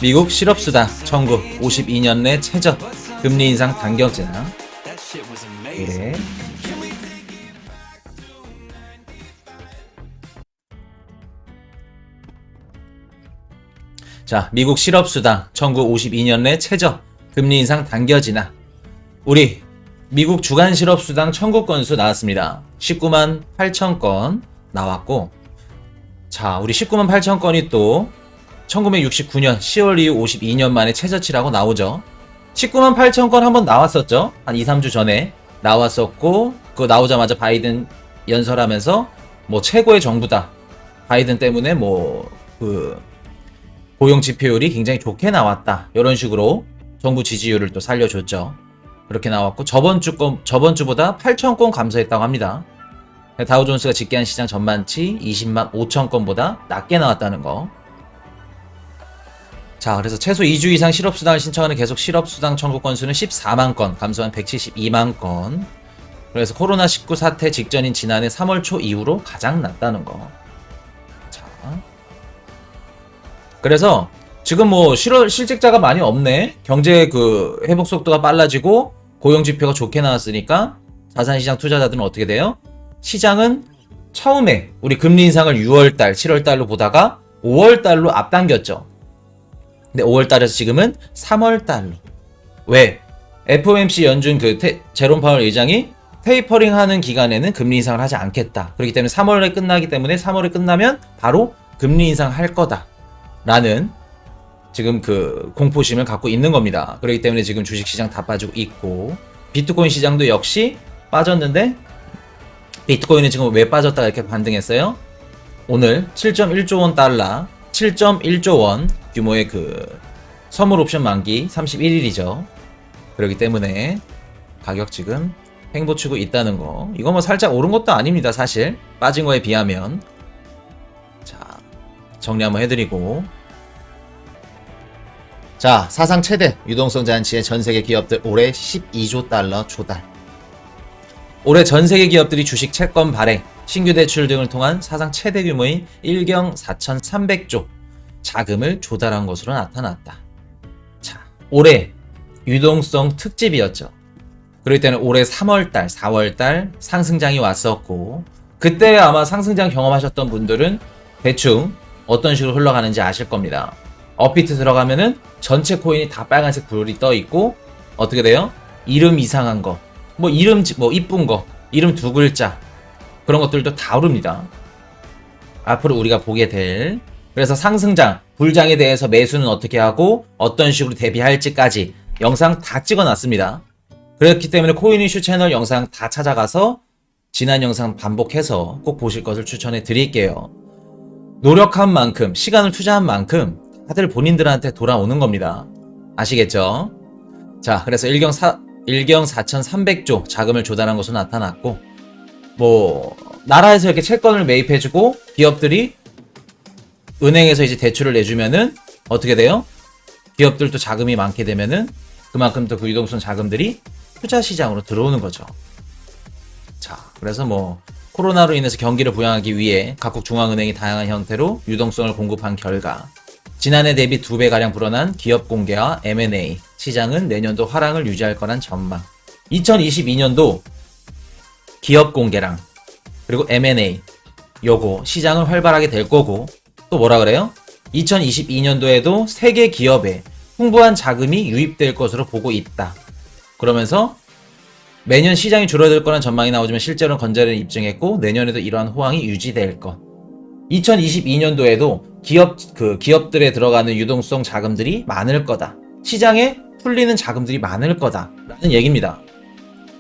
미국 실업수당 청구 52년 내 최저 금리 인상 단결제나 예. 자, 미국 실업수당 청구 52년 내 최저 금리 인상 당겨지나 우리 미국 주간 실업수당 청구 건수 나왔습니다. 19만 8천 건 나왔고, 자, 우리 19만 8천 건이 또 1969년 10월 이후 52년 만에 최저치라고 나오죠. 19만 8천 건 한번 나왔었죠. 한 2, 3주 전에 나왔었고, 그거 나오자마자 바이든 연설하면서 뭐 최고의 정부다. 바이든 때문에 뭐 그 고용 지표율이 굉장히 좋게 나왔다. 이런 식으로 정부 지지율을 또 살려줬죠. 그렇게 나왔고, 저번 주보다 8천 건 감소했다고 합니다. 다우존스가 집계한 시장 전반치 20만 5천 건보다 낮게 나왔다는 거. 자, 그래서 최소 2주 이상 실업수당을 신청하는 계속 실업수당 청구 건수는 14만 건, 감소한 172만 건. 그래서 코로나19 사태 직전인 지난해 3월 초 이후로 가장 낮다는 거. 자, 그래서 지금 뭐 실직자가 많이 없네. 경제 그 회복 속도가 빨라지고 고용 지표가 좋게 나왔으니까 자산시장 투자자들은 어떻게 돼요? 시장은 처음에 우리 금리 인상을 6월달, 7월달로 보다가 5월달로 앞당겼죠. 근데 5월달에서 지금은 3월달로. 왜? FOMC 연준 그 제롬 파월 의장이 테이퍼링 하는 기간에는 금리 인상을 하지 않겠다. 그렇기 때문에 3월에 끝나기 때문에 3월에 끝나면 바로 금리 인상할 거다. 라는 지금 그 공포심을 갖고 있는 겁니다. 그렇기 때문에 지금 주식시장 다 빠지고 있고, 비트코인 시장도 역시 빠졌는데, 비트코인은 지금 왜 빠졌다가 이렇게 반등했어요? 오늘 7.1조 원 달러, 7.1조 원 규모의 그 선물 옵션 만기 31일이죠. 그렇기 때문에 가격 지금 횡보치고 있다는 거. 이거 뭐 살짝 오른 것도 아닙니다, 사실. 빠진 거에 비하면. 자, 정리 한번 해드리고. 자, 사상 최대 유동성 잔치의 전세계 기업들 올해 12조 달러 조달. 올해 전세계 기업들이 주식 채권 발행, 신규 대출 등을 통한 사상 최대 규모인 1경 4,300조 자금을 조달한 것으로 나타났다. 자, 올해 유동성 특집이었죠. 그럴 때는 올해 3월달, 4월달 상승장이 왔었고, 그때 아마 상승장 경험하셨던 분들은 대충 어떤 식으로 흘러가는지 아실 겁니다. 업비트 들어가면은 전체 코인이 다 빨간색 불이 떠 있고, 어떻게 돼요? 이름 이상한 거, 뭐 이름 뭐 이쁜 거, 이름 두 글자, 그런 것들도 다 오릅니다. 앞으로 우리가 보게 될, 그래서 상승장, 불장에 대해서 매수는 어떻게 하고 어떤 식으로 대비할지까지 영상 다 찍어놨습니다. 그렇기 때문에 코인 이슈 채널 영상 다 찾아가서 지난 영상 반복해서 꼭 보실 것을 추천해 드릴게요. 노력한 만큼, 시간을 투자한 만큼 다들 본인들한테 돌아오는 겁니다. 아시겠죠? 자, 그래서 1경 4,300조 자금을 조달한 것으로 나타났고, 뭐 나라에서 이렇게 채권을 매입해주고 기업들이 은행에서 이제 대출을 내주면은 어떻게 돼요? 기업들도 자금이 많게 되면은 그만큼 또 그 유동성 자금들이 투자 시장으로 들어오는 거죠. 자, 그래서 뭐 코로나로 인해서 경기를 부양하기 위해 각국 중앙은행이 다양한 형태로 유동성을 공급한 결과 지난해 대비 2배가량 불어난 기업 공개와 M&A, 시장은 내년도 화랑을 유지할 거란 전망. 2022년도 기업 공개랑 그리고 M&A 요거 시장은 활발하게 될 거고, 또 뭐라 그래요? 2022년도에도 세계 기업에 풍부한 자금이 유입될 것으로 보고 있다. 그러면서 매년 시장이 줄어들 거란 전망이 나오지만 실제로는 건재를 입증했고, 내년에도 이러한 호황이 유지될 것. 2022년도에도 기업들에 들어가는 유동성 자금들이 많을 거다. 시장에 풀리는 자금들이 많을 거다. 라는 얘기입니다.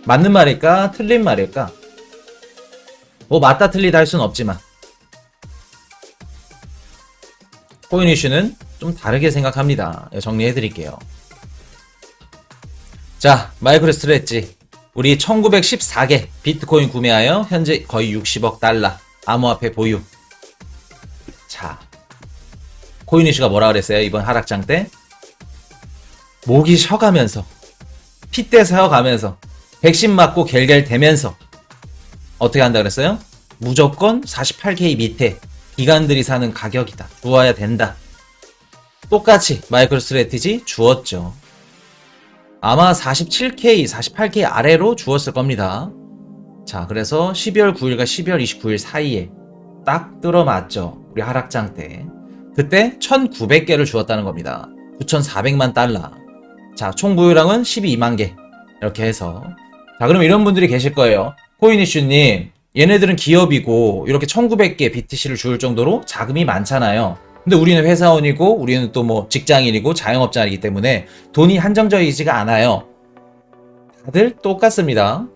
맞는 말일까? 틀린 말일까? 뭐 맞다 틀리다 할 수는 없지만 코인 이슈는 좀 다르게 생각합니다. 정리해 드릴게요. 자, 마이크로 스트레치. 우리 1914개 비트코인 구매하여 현재 거의 60억 달러 암호화폐 보유. 자, 코인 이슈가 뭐라 그랬어요? 이번 하락장 때 목이 쉬어가면서, 핏대 세어가면서, 백신 맞고 갤갤대면서 어떻게 한다 그랬어요? 무조건 48K 밑에 기관들이 사는 가격이다. 좋아야 된다. 똑같이 마이크로 스트래티지 주었죠. 아마 47K, 48K 아래로 주었을 겁니다. 자, 그래서 12월 9일과 12월 29일 사이에 딱 들어맞죠. 우리 하락장 때. 그때 1900개를 주었다는 겁니다. 9400만 달러. 자, 총 보유량은 12만 개. 이렇게 해서. 자, 그럼 이런 분들이 계실 거예요. 코인이슈님, 얘네들은 기업이고 이렇게 1900개 BTC를 줄 정도로 자금이 많잖아요. 근데 우리는 회사원이고 우리는 또 뭐 직장인이고 자영업자이기 때문에 돈이 한정적이지가 않아요. 다들 똑같습니다.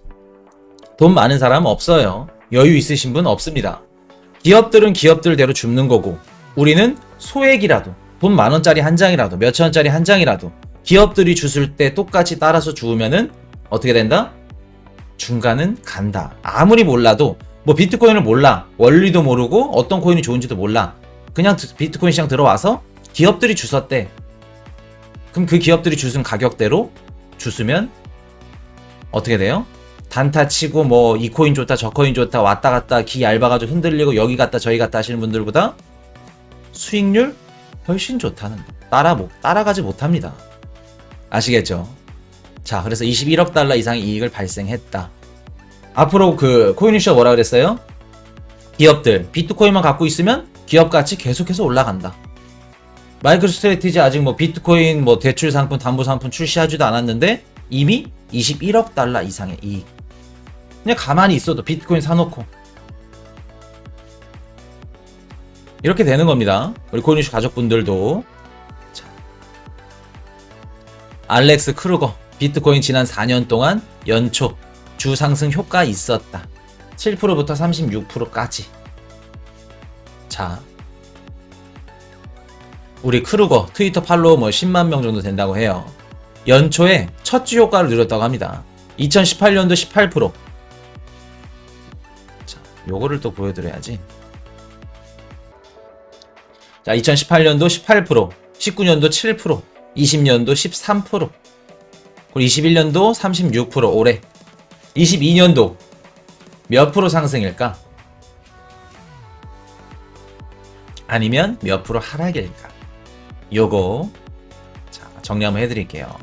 돈 많은 사람 없어요. 여유 있으신 분 없습니다. 기업들은 기업들대로 줍는 거고 우리는 소액이라도 돈 10,000원짜리 한 장이라도 몇천 원짜리 한 장이라도 기업들이 주실 때 똑같이 따라서 주우면은 어떻게 된다? 중간은 간다. 아무리 몰라도 뭐 비트코인을 몰라. 원리도 모르고 어떤 코인이 좋은지도 몰라. 그냥 비트코인 시장 들어와서 기업들이 주셨대. 그럼 그 기업들이 주신 가격대로 주스면 어떻게 돼요? 단타 치고 뭐 이 코인 좋다 저 코인 좋다 왔다 갔다 기 얇아가지고 흔들리고 여기 갔다 저기 갔다 하시는 분들보다 수익률 훨씬 좋다는 거. 따라가지 못합니다. 아시겠죠? 자, 그래서 21억 달러 이상의 이익을 발생했다. 앞으로 그 코인이슈가 뭐라 그랬어요? 기업들 비트코인만 갖고 있으면 기업 가치 계속해서 올라간다. 마이크로 스트래티지 아직 뭐 비트코인 뭐 대출 상품 담보 상품 출시하지도 않았는데 이미 21억 달러 이상의 이익. 그냥 가만히 있어도 비트코인 사놓고 이렇게 되는 겁니다. 우리 코인이슈 가족분들도. 자, 알렉스 크루거 비트코인 지난 4년 동안 연초 주 상승 효과 있었다. 7%부터 36%까지. 자, 우리 크루거 트위터 팔로워 뭐 10만 명 정도 된다고 해요. 연초에 첫 주 효과를 누렸다고 합니다. 2018년도 18%. 자, 요거를 또 보여드려야지. 자, 2018년도 18%, 19년도 7%, 20년도 13%, 그리고 21년도 36%, 올해 22년도 몇 프로 상승일까? 아니면 몇 프로 하락일까? 요거 자, 정리 한번 해드릴게요.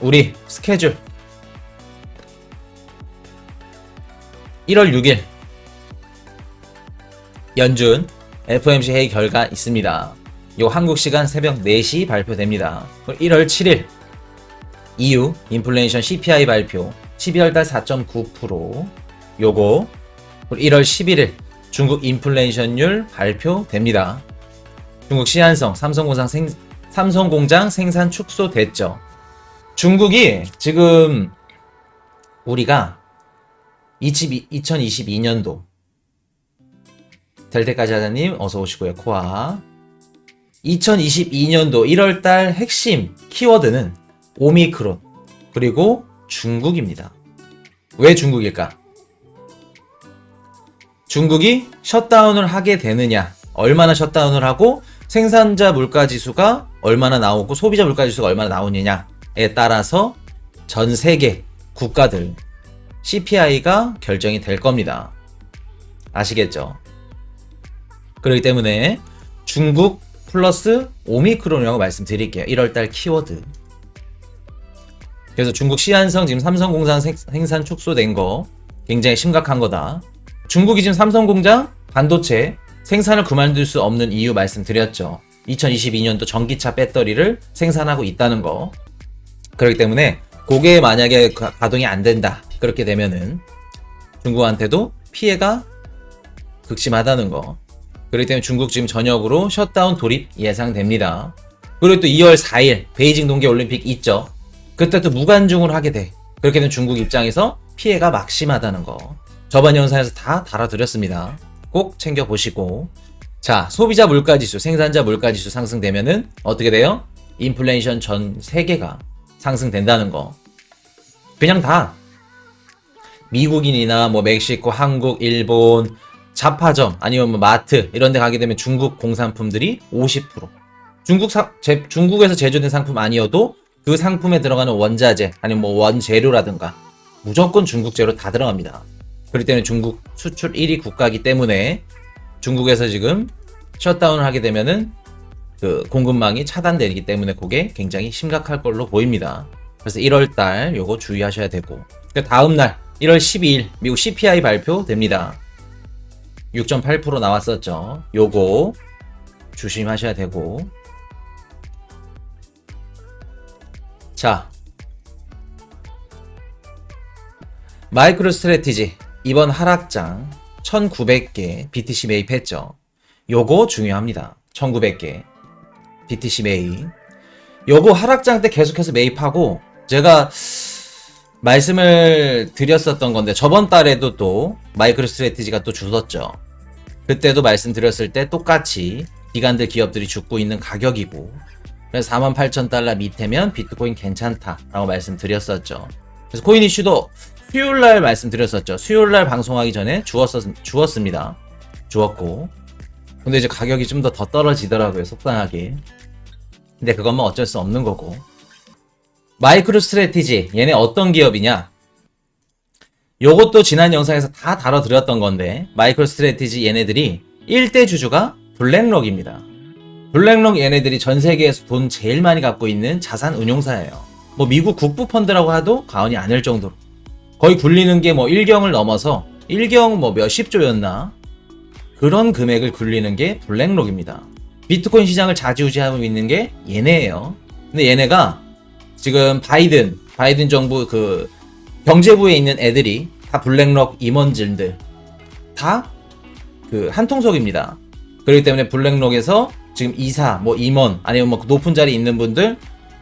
우리 스케줄 1월 6일 연준 FOMC 회의 결과 있습니다. 요 한국 시간 새벽 4시 발표됩니다. 1월 7일 EU 인플레이션 CPI 발표 12월달 4.9%. 요거 1월 11일 중국 인플레이션율 발표됩니다. 중국 시안성 삼성공장 생산 축소됐죠. 중국이 지금 우리가 2022년도 될 때까지 하자님 어서 오시고요. 코아 2022년도 1월달 핵심 키워드는 오미크론 그리고 중국입니다. 왜 중국일까? 중국이 셧다운을 하게 되느냐, 얼마나 셧다운을 하고 생산자 물가지수가 얼마나 나오고 소비자 물가지수가 얼마나 나오느냐에 따라서 전 세계 국가들 CPI가 결정이 될 겁니다. 아시겠죠? 그렇기 때문에 중국 플러스 오미크론이라고 말씀드릴게요. 1월달 키워드. 그래서 중국 시안성 지금 삼성공장 생산 축소된 거 굉장히 심각한 거다. 중국이 지금 삼성공장 반도체 생산을 그만둘 수 없는 이유 말씀드렸죠. 2022년도 전기차 배터리를 생산하고 있다는 거. 그렇기 때문에 그게 만약에 가동이 안 된다. 그렇게 되면은 중국한테도 피해가 극심하다는 거. 그렇기 때문에 중국 지금 전역으로 셧다운 돌입 예상됩니다. 그리고 또 2월 4일 베이징 동계올림픽 있죠. 그때 또 무관중을 하게 돼. 그렇게 되면 중국 입장에서 피해가 막심하다는 거. 저번 영상에서 다 다뤄드렸습니다. 꼭 챙겨보시고. 자, 소비자 물가지수, 생산자 물가지수 상승되면은 어떻게 돼요? 인플레이션 전 세계가 상승된다는 거. 그냥 다 미국인이나 뭐 멕시코, 한국, 일본 잡화점 아니면 뭐 마트 이런 데 가게 되면 중국 공산품들이 50%. 중국에서 제조된 상품 아니어도 그 상품에 들어가는 원자재 아니면 뭐 원재료라든가 무조건 중국 재료 다 들어갑니다. 그렇기 때문에 중국 수출 1위 국가이기 때문에 중국에서 지금 셧다운을 하게 되면은 그 공급망이 차단되기 때문에 그게 굉장히 심각할 걸로 보입니다. 그래서 1월달 요거 주의하셔야 되고, 그 다음날 1월 12일 미국 CPI 발표됩니다. 6.8% 나왔었죠. 요거 조심하셔야 되고, 자, 마이크로 스트래티지 이번 하락장 1900개 BTC 매입했죠. 요거 중요합니다. 1900개 BTC 매입. 요거 하락장 때 계속해서 매입하고, 제가 말씀을 드렸었던 건데 저번 달에도 또 마이크로 스트래티지가 또 주었죠. 그때도 말씀드렸을 때 똑같이 기관들 기업들이 죽고 있는 가격이고, 그래서 48,000달러 밑에면 비트코인 괜찮다라고 말씀드렸었죠. 그래서 코인 이슈도 수요일날 말씀드렸었죠. 수요일날 방송하기 전에 주었습니다. 주었고, 근데 이제 가격이 좀 더 떨어지더라고요, 속상하게. 근데 그건 뭐 어쩔 수 없는 거고. 마이크로 스트래티지 얘네 어떤 기업이냐, 요것도 지난 영상에서 다 다뤄드렸던 건데, 마이크로 스트래티지 얘네들이 1대 주주가 블랙록입니다. 블랙록 얘네들이 전 세계에서 돈 제일 많이 갖고 있는 자산 운용사예요. 뭐 미국 국부 펀드라고 해도 과언이 아닐 정도로 거의 굴리는 게 뭐 1경을 넘어서 1경 뭐 몇십 조였나 그런 금액을 굴리는 게 블랙록입니다. 비트코인 시장을 좌지우지하고 있는 게 얘네예요. 근데 얘네가 지금 바이든 정부 그 경제부에 있는 애들이 다 블랙록 임원진들 다 그 한통속입니다. 그렇기 때문에 블랙록에서 지금 이사, 뭐 임원, 아니면 뭐 높은 자리 있는 분들,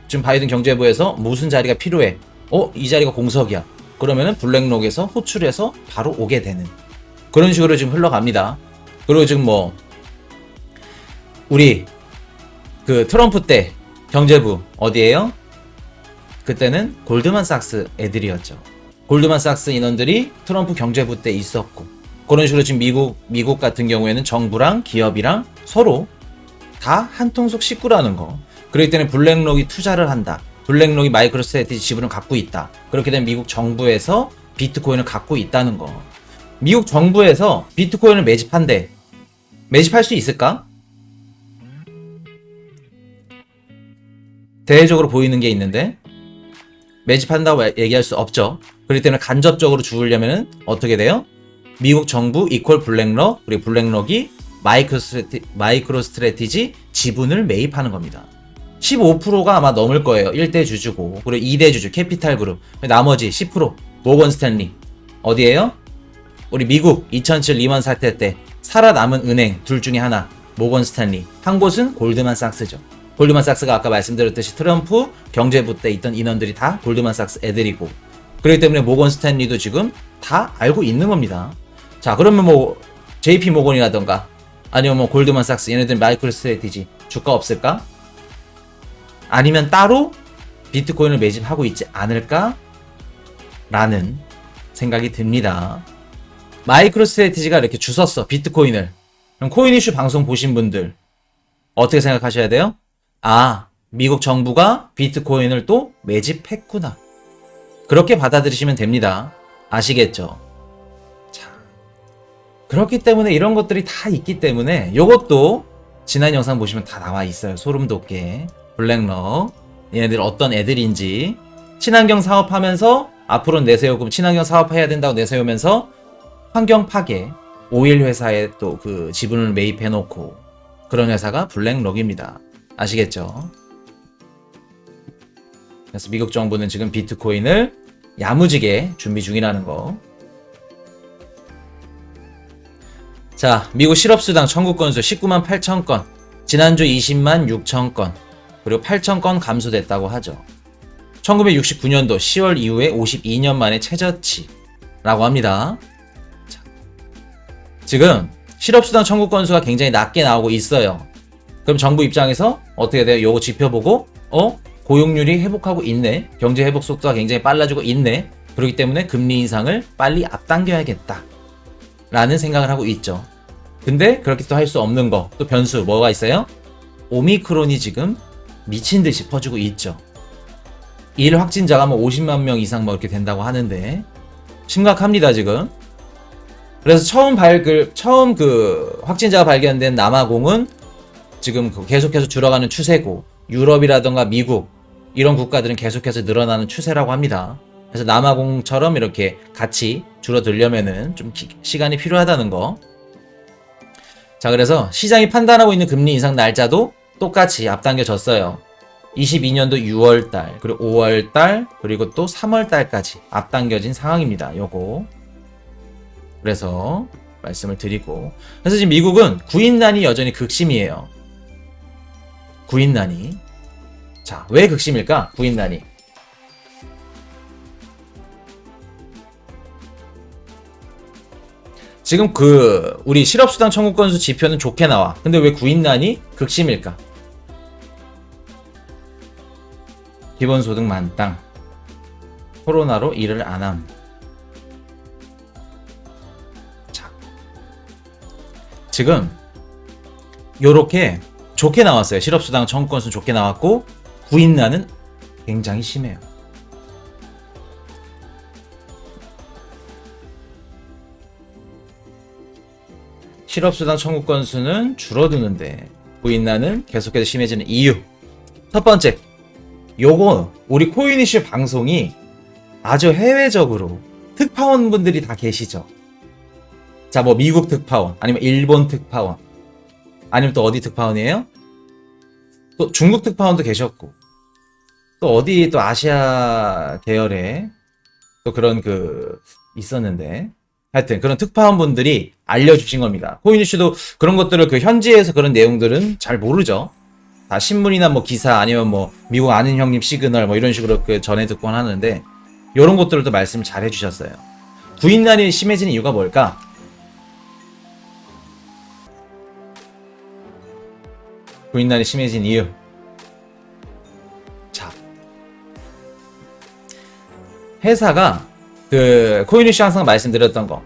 지금 바이든 경제부에서 무슨 자리가 필요해? 이 자리가 공석이야. 그러면은 블랙록에서 호출해서 바로 오게 되는 그런 식으로 지금 흘러갑니다. 그리고 지금 뭐 우리 그 트럼프 때 경제부 어디에요? 그때는 골드만삭스 애들이었죠. 골드만삭스 인원들이 트럼프 경제부 때 있었고, 그런 식으로 지금 미국 같은 경우에는 정부랑 기업이랑 서로 다 한통속 식구라는 거. 그렇기 때문에 블랙록이 투자를 한다. 블랙록이 마이크로 스트래티지 지분을 갖고 있다. 그렇게 되면 미국 정부에서 비트코인을 갖고 있다는 거. 미국 정부에서 비트코인을 매집한대. 매집할 수 있을까? 대외적으로 보이는 게 있는데 매집한다고 얘기할 수 없죠. 그렇기 때문에 간접적으로 주우려면 어떻게 돼요? 미국 정부 이퀄 블랙록, 그리고 블랙록이 마이크로 스트래티지 지분을 매입하는 겁니다. 15%가 아마 넘을 거예요. 1대 주주고, 그리고 2대 주주 캐피탈 그룹, 나머지 10% 모건 스탠리. 어디에요? 우리 미국 2007 리먼 사태 때 살아남은 은행 둘 중에 하나, 모건 스탠리. 한 곳은 골드만삭스죠. 골드만삭스가 아까 말씀드렸듯이 트럼프 경제부 때 있던 인원들이 다 골드만삭스 애들이고, 그렇기 때문에 모건 스탠리도 지금 다 알고 있는 겁니다. 자, 그러면 뭐 JP 모건이라던가 아니면 뭐 골드만삭스 얘네들 마이크로 스트래티지 주가 없을까? 아니면 따로 비트코인을 매집하고 있지 않을까? 라는 생각이 듭니다. 마이크로 스트래티지가 이렇게 주웠어, 비트코인을. 그럼 코인 이슈 방송 보신 분들 어떻게 생각하셔야 돼요? 아, 미국 정부가 비트코인을 또 매집했구나. 그렇게 받아들이시면 됩니다. 아시겠죠? 자, 그렇기 때문에 이런 것들이 다 있기 때문에 요것도 지난 영상 보시면 다 나와 있어요. 소름 돋게. 블랙록 얘네들 어떤 애들인지, 친환경 사업하면서 앞으로는 내세우고 친환경 사업해야 된다고 내세우면서 환경 파괴, 오일 회사에 또 그 지분을 매입해 놓고 그런 회사가 블랙록입니다. 아시겠죠? 그래서 미국 정부는 지금 비트코인을 야무지게 준비 중이라는 거. 자, 미국 실업수당 청구 건수 19만 8천 건, 지난주 20만 6천 건, 그리고 8천 건 감소됐다고 하죠. 1969년도 10월 이후에 52년 만에 최저치라고 합니다. 자, 지금 실업수당 청구 건수가 굉장히 낮게 나오고 있어요. 그럼 정부 입장에서 어떻게 돼요? 요거 지표 보고 고용률이 회복하고 있네, 경제 회복 속도가 굉장히 빨라지고 있네, 그렇기 때문에 금리 인상을 빨리 앞당겨야겠다 라는 생각을 하고 있죠. 근데 그렇게 또 할 수 없는 거, 또 변수 뭐가 있어요? 오미크론이 지금 미친듯이 퍼지고 있죠. 일 확진자가 뭐 50만 명 이상 뭐 이렇게 된다고 하는데 심각합니다. 지금 그래서 처음 그 확진자가 발견된 남아공은 지금 계속해서 줄어가는 추세고, 유럽이라던가 미국 이런 국가들은 계속해서 늘어나는 추세라고 합니다. 그래서 남아공처럼 이렇게 같이 줄어들려면은 좀 시간이 필요하다는 거. 자, 그래서 시장이 판단하고 있는 금리 인상 날짜도 똑같이 앞당겨졌어요. 22년도 6월달, 그리고 5월달, 그리고 또 3월달까지 앞당겨진 상황입니다. 요거. 그래서 말씀을 드리고. 그래서 지금 미국은 구인난이 여전히 극심이에요. 구인난이. 자, 왜 극심일까? 구인난이. 지금 우리 실업수당 청구 건수 지표는 좋게 나와. 근데 왜 구인난이 극심일까? 기본소득 만땅. 코로나로 일을 안 함. 자, 지금 요렇게 좋게 나왔어요. 실업수당 청구 건수 좋게 나왔고, 구인난은 굉장히 심해요. 실업수당 청구 건수는 줄어드는데 구인난은 계속해서 심해지는 이유. 첫 번째, 요거 우리 코인이슈 방송이 아주 해외적으로 특파원분들이 다 계시죠. 자, 뭐 미국 특파원, 아니면 일본 특파원, 아니면 또 어디 특파원이에요? 또 중국 특파원도 계셨고, 또 어디 또 아시아 계열에 또 그런 있었는데, 하여튼 그런 특파원분들이 알려주신 겁니다. 코인이슈도 그런 것들을 현지에서 그런 내용들은 잘 모르죠. 다 신문이나 뭐 기사, 아니면 뭐 미국 아는 형님 시그널 뭐 이런 식으로 전해 듣곤 하는데, 이런 것들도 말씀을 잘 해주셨어요. 구인난이 심해지는 이유가 뭘까? 구인난이 심해진 이유. 자, 회사가 코인이슈 항상 말씀드렸던 거,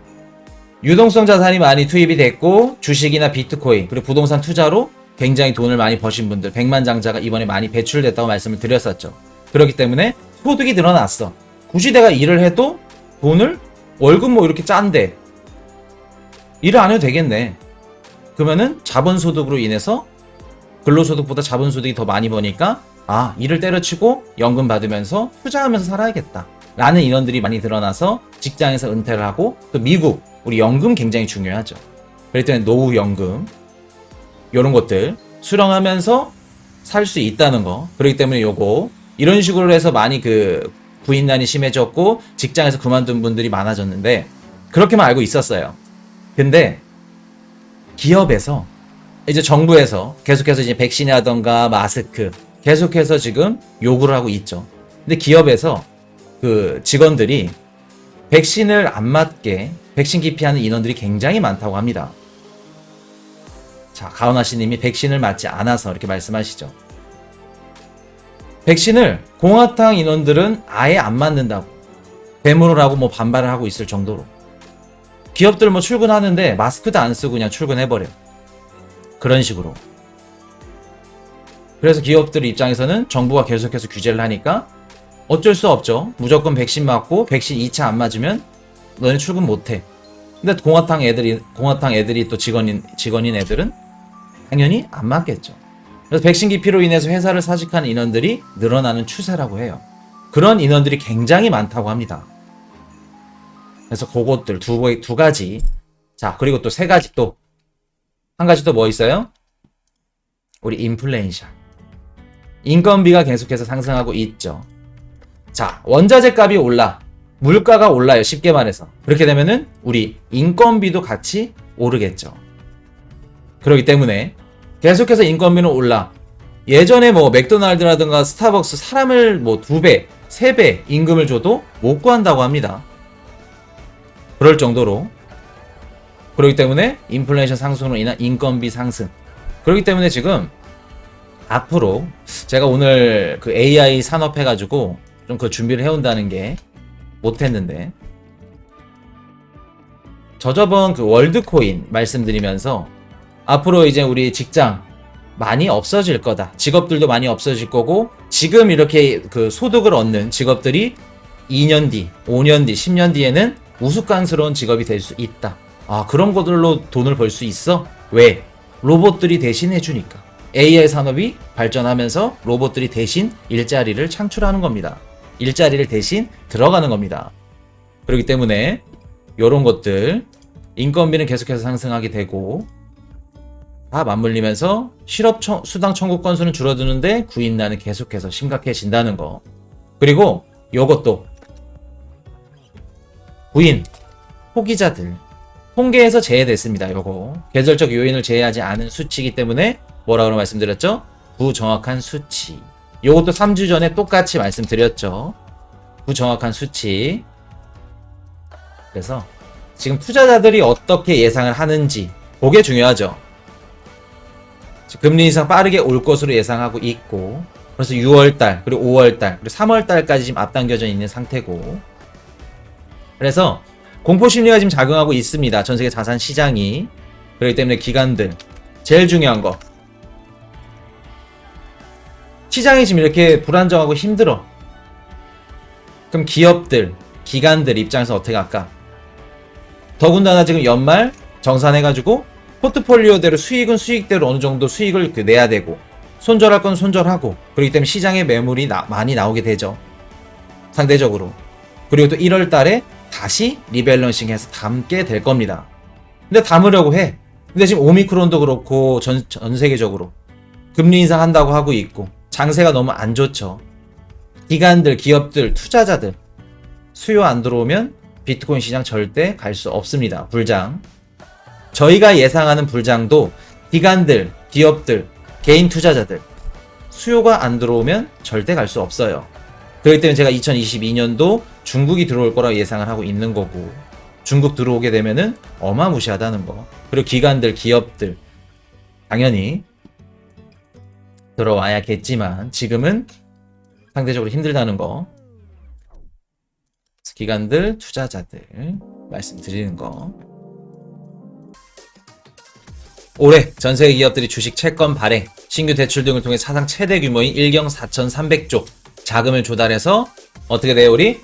유동성 자산이 많이 투입이 됐고, 주식이나 비트코인 그리고 부동산 투자로 굉장히 돈을 많이 버신 분들, 백만장자가 이번에 많이 배출됐다고 말씀을 드렸었죠. 그렇기 때문에 소득이 늘어났어. 굳이 내가 일을 해도 돈을 월급 뭐 이렇게 짠데 일을 안 해도 되겠네. 그러면은 자본소득으로 인해서 근로소득보다 자본소득이 더 많이 버니까, 아, 일을 때려치고 연금 받으면서 투자하면서 살아야겠다 라는 인원들이 많이 늘어나서 직장에서 은퇴를 하고, 또 미국 우리 연금 굉장히 중요하죠. 그렇기 때문에 노후연금 이런 것들 수령하면서 살 수 있다는 거. 그렇기 때문에 요거 이런 식으로 해서 많이 구인난이 심해졌고, 직장에서 그만둔 분들이 많아졌는데, 그렇게만 알고 있었어요. 근데 기업에서 이제 정부에서 계속해서 이제 백신이라던가 마스크 계속해서 지금 요구를 하고 있죠. 근데 기업에서 직원들이 백신을 안 맞게 백신 기피하는 인원들이 굉장히 많다고 합니다. 자, 가온하시님이 백신을 맞지 않아서 이렇게 말씀하시죠. 백신을 공화당 인원들은 아예 안 맞는다고 배문을 하고 뭐 반발을 하고 있을 정도로, 기업들 뭐 출근하는데 마스크도 안 쓰고 그냥 출근해버려. 그런 식으로. 그래서 기업들 입장에서는 정부가 계속해서 규제를 하니까 어쩔 수 없죠. 무조건 백신 맞고 백신 2차 안 맞으면 너네 출근 못해. 근데 공화당 애들이 또 직원인 애들은 당연히 안 맞겠죠. 그래서 백신 기피로 인해서 회사를 사직하는 인원들이 늘어나는 추세라고 해요. 그런 인원들이 굉장히 많다고 합니다. 그래서 그것들 두 가지. 자, 그리고 또 세 가지, 또 한 가지 또 뭐 있어요? 우리 인플레이션. 인건비가 계속해서 상승하고 있죠. 자, 원자재 값이 올라. 물가가 올라요. 쉽게 말해서. 그렇게 되면은 우리 인건비도 같이 오르겠죠. 그렇기 때문에 계속해서 인건비는 올라. 예전에 뭐 맥도날드라든가 스타벅스 사람을 뭐 2배, 3배 임금을 줘도 못 구한다고 합니다. 그럴 정도로. 그렇기 때문에 인플레이션 상승으로 인한 인건비 상승. 그렇기 때문에 지금 앞으로 제가 오늘 AI 산업 해가지고 좀 준비를 해온다는 게 못했는데, 저번 월드코인 말씀드리면서 앞으로 이제 우리 직장 많이 없어질 거다. 직업들도 많이 없어질 거고, 지금 이렇게 소득을 얻는 직업들이 2년 뒤, 5년 뒤, 10년 뒤에는 우스꽝스러운 직업이 될 수 있다. 그런 것들로 돈을 벌 수 있어? 왜? 로봇들이 대신 해주니까. AI 산업이 발전하면서 로봇들이 대신 일자리를 창출하는 겁니다. 일자리를 대신 들어가는 겁니다. 그렇기 때문에 이런 것들 인건비는 계속해서 상승하게 되고 다 맞물리면서 실업 수당 청구 건수는 줄어드는데 구인난은 계속해서 심각해진다는 거. 그리고 요것도 구인 포기자들 통계에서 제외됐습니다. 요거 계절적 요인을 제외하지 않은 수치이기 때문에 뭐라고 말씀드렸죠? 부정확한 수치. 요것도 3주 전에 똑같이 말씀드렸죠. 부정확한 수치. 그래서 지금 투자자들이 어떻게 예상을 하는지 그게 중요하죠. 금리 인상 빠르게 올 것으로 예상하고 있고 그래서 6월달 그리고 5월달 그리고 3월달까지 지금 앞당겨져 있는 상태고 그래서 공포심리가 지금 작용하고 있습니다. 전세계 자산 시장이. 그렇기 때문에 기관들 제일 중요한 거 시장이 지금 이렇게 불안정하고 힘들어. 그럼 기업들 기관들 입장에서 어떻게 할까? 더군다나 지금 연말 정산해가지고 포트폴리오대로 수익은 수익대로 어느 정도 수익을 내야 되고 손절할 건 손절하고 그렇기 때문에 시장에 매물이 많이 나오게 되죠. 상대적으로. 그리고 또 1월 달에 다시 리밸런싱해서 담게 될 겁니다. 근데 담으려고 해. 근데 지금 오미크론도 그렇고 전 세계적으로 금리 인상한다고 하고 있고 장세가 너무 안 좋죠. 기관들, 기업들, 투자자들 수요 안 들어오면 비트코인 시장 절대 갈 수 없습니다. 불장. 저희가 예상하는 불장도 기관들, 기업들, 개인 투자자들 수요가 안 들어오면 절대 갈 수 없어요. 그렇기 때문에 제가 2022년도 중국이 들어올 거라고 예상을 하고 있는 거고 중국 들어오게 되면은 어마무시하다는 거. 그리고 기관들, 기업들 당연히 들어와야겠지만 지금은 상대적으로 힘들다는 거. 기관들, 투자자들 말씀드리는 거. 올해 전세계 기업들이 주식 채권 발행, 신규 대출 등을 통해 사상 최대 규모인 1경 4,300조 자금을 조달해서 어떻게 돼요? 우리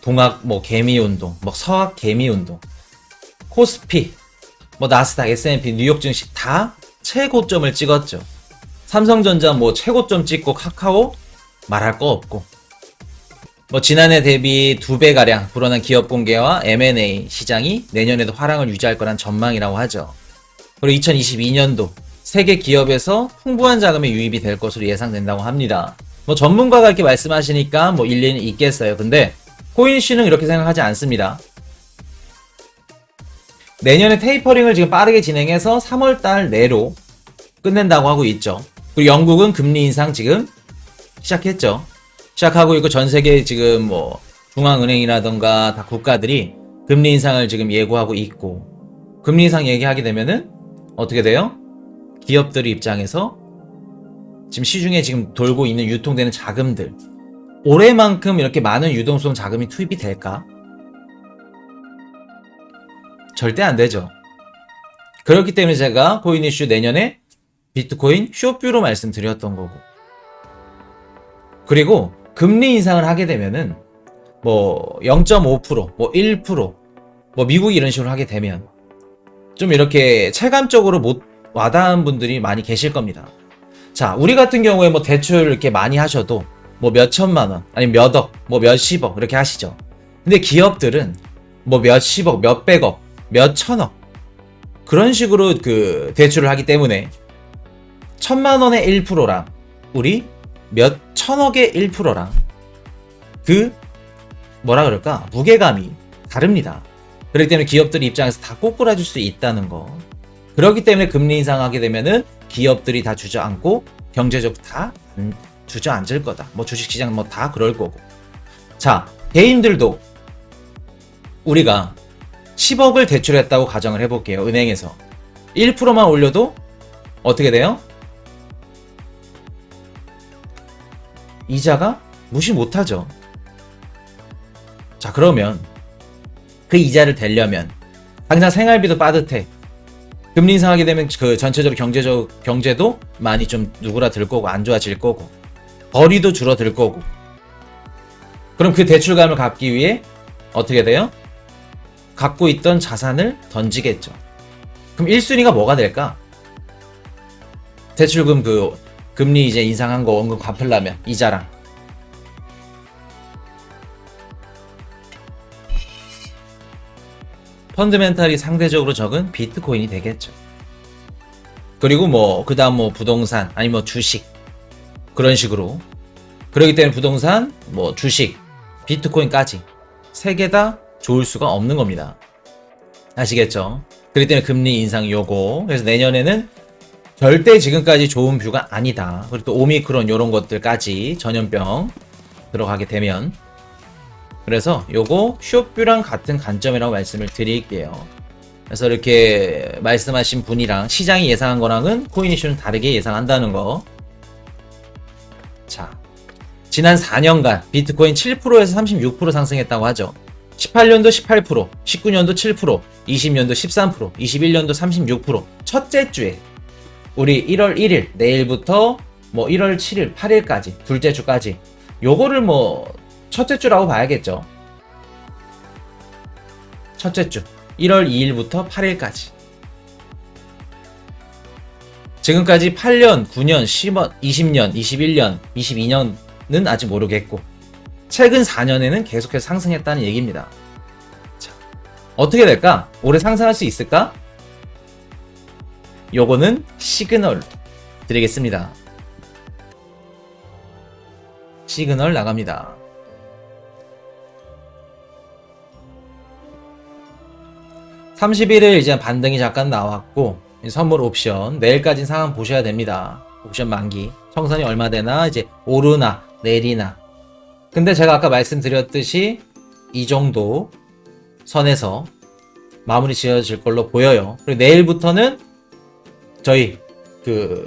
동학 개미운동, 서학 개미운동, 코스피, 나스닥, S&P, 뉴욕 증시 다 최고점을 찍었죠. 삼성전자 최고점 찍고 카카오 말할 거 없고 지난해 대비 2배가량 불어난 기업 공개와 M&A 시장이 내년에도 화랑을 유지할 거란 전망이라고 하죠. 그리고 2022년도 세계 기업에서 풍부한 자금이 유입이 될 것으로 예상된다고 합니다. 전문가가 이렇게 말씀하시니까 일리는 있겠어요. 근데 코인씨는 이렇게 생각하지 않습니다. 내년에 테이퍼링을 지금 빠르게 진행해서 3월달 내로 끝낸다고 하고 있죠. 그리고 영국은 금리 인상 지금 시작했죠. 시작하고 있고 전 세계 지금 중앙은행이라던가 다 국가들이 금리 인상을 지금 예고하고 있고 금리 인상 얘기하게 되면은 어떻게 돼요? 기업들 입장에서 지금 시중에 지금 돌고 있는 유통되는 자금들 올해만큼 이렇게 많은 유동성 자금이 투입이 될까? 절대 안 되죠. 그렇기 때문에 제가 코인 이슈 내년에 비트코인 쇼뷰로 말씀드렸던 거고 그리고 금리 인상을 하게 되면은 0.5%, 1%, 미국이 이런 식으로 하게 되면 좀 이렇게 체감적으로 못 와닿은 분들이 많이 계실 겁니다. 자, 우리 같은 경우에 대출 이렇게 많이 하셔도 몇 천만 원, 아니면 몇 억, 몇십억 이렇게 하시죠. 근데 기업들은 몇십억, 몇백억, 몇천억 그런 식으로 그 대출을 하기 때문에 천만 원의 1%랑 우리 몇 천억의 1%랑 그 무게감이 다릅니다. 그렇기 때문에 기업들 입장에서 다 꼬꾸라질 수 있다는 거. 그렇기 때문에 금리 인상하게 되면은 기업들이 다 주저앉고 경제적으로 다 주저앉을 거다. 주식시장 다 그럴 거고. 자, 개인들도 우리가 10억을 대출했다고 가정을 해볼게요. 은행에서 1%만 올려도 어떻게 돼요? 이자가 무시 못하죠. 자, 그러면 그 이자를 대려면 당장 생활비도 빠듯해. 금리 인상하게 되면 그 전체적으로 경제도 많이 좀 누그라들 거고 안 좋아질 거고 거리도 줄어들 거고 그럼 그 대출감을 갚기 위해 어떻게 돼요? 갖고 있던 자산을 던지겠죠. 그럼 1순위가 뭐가 될까? 대출금 금리 이제 인상한 거 원금 갚으려면 이자랑. 펀드멘탈이 상대적으로 적은 비트코인이 되겠죠. 그리고 그 다음 부동산, 아니 주식. 그런 식으로. 그렇기 때문에 부동산, 주식, 비트코인까지. 세 개 다 좋을 수가 없는 겁니다. 아시겠죠? 그렇기 때문에 금리 인상 요거. 그래서 내년에는 절대 지금까지 좋은 뷰가 아니다. 그리고 또 오미크론 요런 것들까지 전염병 들어가게 되면. 그래서 요거 쇼뷰랑 같은 관점이라고 말씀을 드릴게요. 그래서 이렇게 말씀하신 분이랑 시장이 예상한 거랑은 코인이슈는 다르게 예상한다는 거. 자, 지난 4년간 비트코인 7%에서 36% 상승했다고 하죠. 18년도 18%, 19년도 7%, 20년도 13%, 21년도 36%. 첫째 주에 우리 1월 1일 내일부터 1월 7일, 8일까지 둘째 주까지 요거를 첫째 주라고 봐야겠죠. 첫째 주 1월 2일부터 8일까지 지금까지 8년, 9년, 10년, 20년, 21년, 22년은 아직 모르겠고 최근 4년에는 계속해서 상승했다는 얘기입니다. 자, 어떻게 될까? 올해 상승할 수 있을까? 요거는 시그널 드리겠습니다. 시그널 나갑니다. (31일) 이제 반등이 잠깐 나왔고 선물 옵션 내일까지는 상황 보셔야 됩니다. 옵션 만기 청산이 얼마 되나 이제 오르나 내리나. 근데 제가 아까 말씀드렸듯이 이 정도 선에서 마무리 지어질 걸로 보여요. 그리고 내일부터는 저희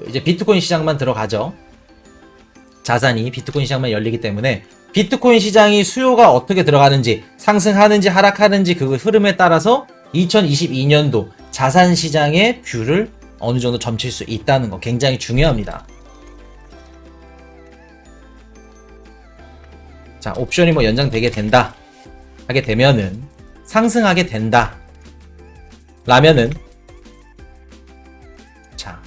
이제 비트코인 시장만 들어가죠. 자산이 비트코인 시장만 열리기 때문에 비트코인 시장이 수요가 어떻게 들어가는지 상승하는지 하락하는지 그 흐름에 따라서 2022년도 자산 시장의 뷰를 어느 정도 점칠 수 있다는 거 굉장히 중요합니다. 자, 옵션이 연장되게 된다 하게 되면은 상승하게 된다 라면은 자,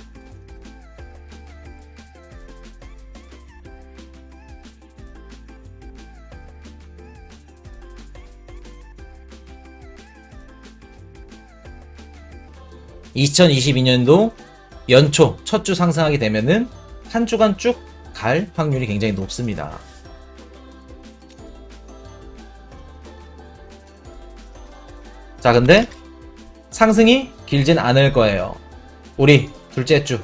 (2022년도) 연초 첫 주 상승하게 되면은 한 주간 쭉 갈 확률이 굉장히 높습니다. 자, 근데 상승이 길진 않을 거예요. 우리 둘째 주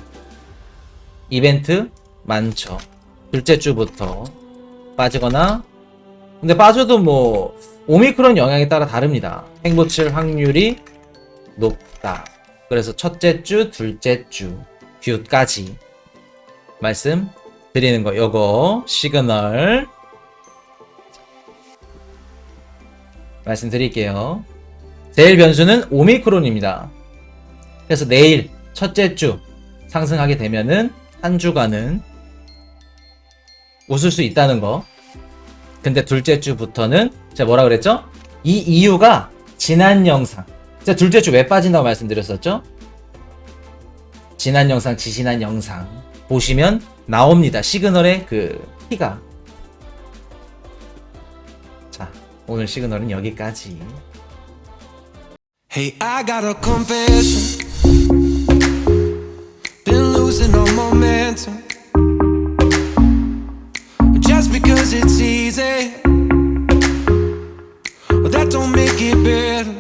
이벤트 많죠. 둘째 주부터 빠지거나, 근데 빠져도 오미크론 영향에 따라 다릅니다. 행보칠 확률이 높다. 그래서 첫째 주, 둘째 주 뷰까지 말씀 드리는 거. 요거 시그널 말씀드릴게요. 제일 변수는 오미크론입니다. 그래서 내일 첫째 주 상승하게 되면은 한 주간은 웃을 수 있다는 거. 근데 둘째 주부터는 제가 뭐라 그랬죠? 이 이유가 지난 영상, 제가 둘째 주 왜 빠진다고 말씀드렸었죠? 지난 영상, 지지난 영상 보시면 나옵니다. 시그널의 키가. 자, 오늘 시그널은 여기까지. Hey, I got a confession. Been losing all momentum. Just because it's easy, that don't make it better.